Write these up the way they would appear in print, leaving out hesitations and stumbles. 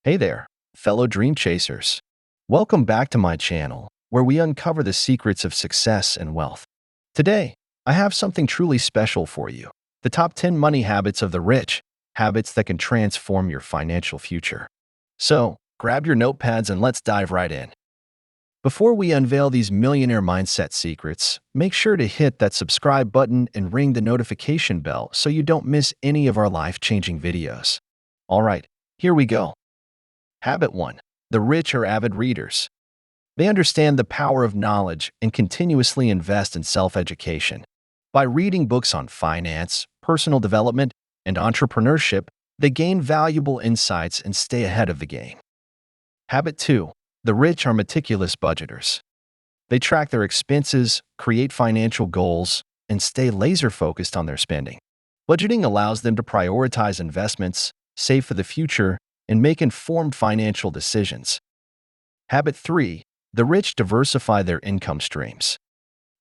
Hey there, fellow dream chasers. Welcome back to my channel, where we uncover the secrets of success and wealth. Today, I have something truly special for you. The top 10 money habits of the rich, habits that can transform your financial future. So, grab your notepads and let's dive right in. Before we unveil these millionaire mindset secrets, make sure to hit that subscribe button and ring the notification bell so you don't miss any of our life-changing videos. All right, here we go. Habit 1. The rich are avid readers. They understand the power of knowledge and continuously invest in self-education. By reading books on finance, personal development, and entrepreneurship, they gain valuable insights and stay ahead of the game. Habit 2. The rich are meticulous budgeters. They track their expenses, create financial goals, and stay laser-focused on their spending. Budgeting allows them to prioritize investments, save for the future, and make informed financial decisions. Habit 3. The rich diversify their income streams.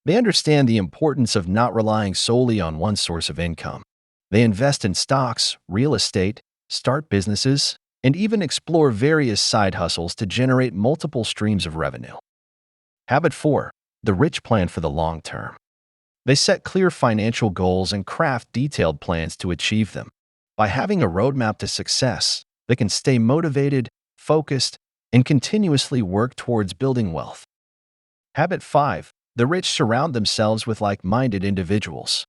They understand the importance of not relying solely on one source of income. They invest in stocks, real estate, start businesses, and even explore various side hustles to generate multiple streams of revenue. Habit 4. The rich plan for the long term. They set clear financial goals and craft detailed plans to achieve them. By having a roadmap to success, they can stay motivated, focused, and continuously work towards building wealth. Habit 5. The rich surround themselves with like-minded individuals.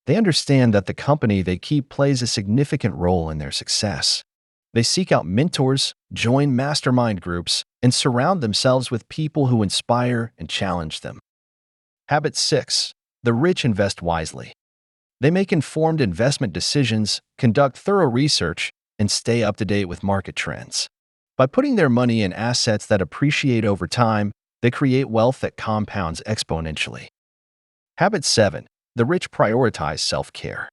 They understand that the company they keep plays a significant role in their success. They seek out mentors, join mastermind groups, and surround themselves with people who inspire and challenge them. Habit 6. The rich invest wisely. They make informed investment decisions, conduct thorough research, and stay up to date with market trends. By putting their money in assets that appreciate over time, they create wealth that compounds exponentially. Habit 7. The rich prioritize self-care.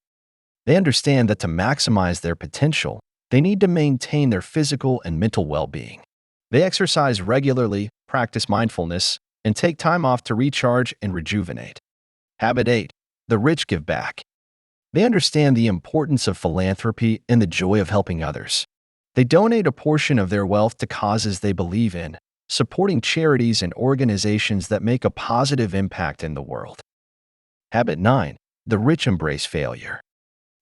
They understand that to maximize their potential, they need to maintain their physical and mental well-being. They exercise regularly, practice mindfulness, and take time off to recharge and rejuvenate. Habit 8. The rich give back. They understand the importance of philanthropy and the joy of helping others. They donate a portion of their wealth to causes they believe in, supporting charities and organizations that make a positive impact in the world. Habit 9. The rich embrace failure.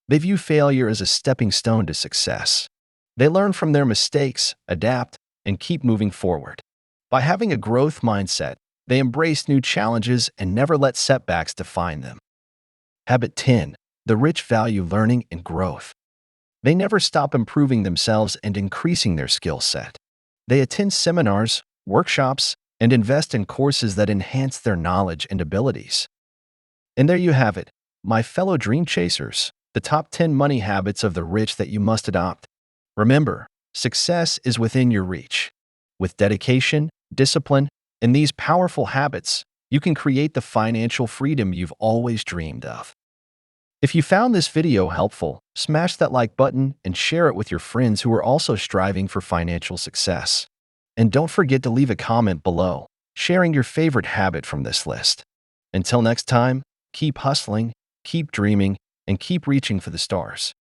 They view failure as a stepping stone to success. They learn from their mistakes, adapt, and keep moving forward. By having a growth mindset, they embrace new challenges and never let setbacks define them. Habit 10. The rich value learning and growth. They never stop improving themselves and increasing their skill set. They attend seminars, workshops, and invest in courses that enhance their knowledge and abilities. And there you have it, my fellow dream chasers, the top 10 money habits of the rich that you must adopt. Remember, success is within your reach. With dedication, discipline, and these powerful habits, you can create the financial freedom you've always dreamed of. If you found this video helpful, smash that like button and share it with your friends who are also striving for financial success. And don't forget to leave a comment below, sharing your favorite habit from this list. Until next time, keep hustling, keep dreaming, and keep reaching for the stars.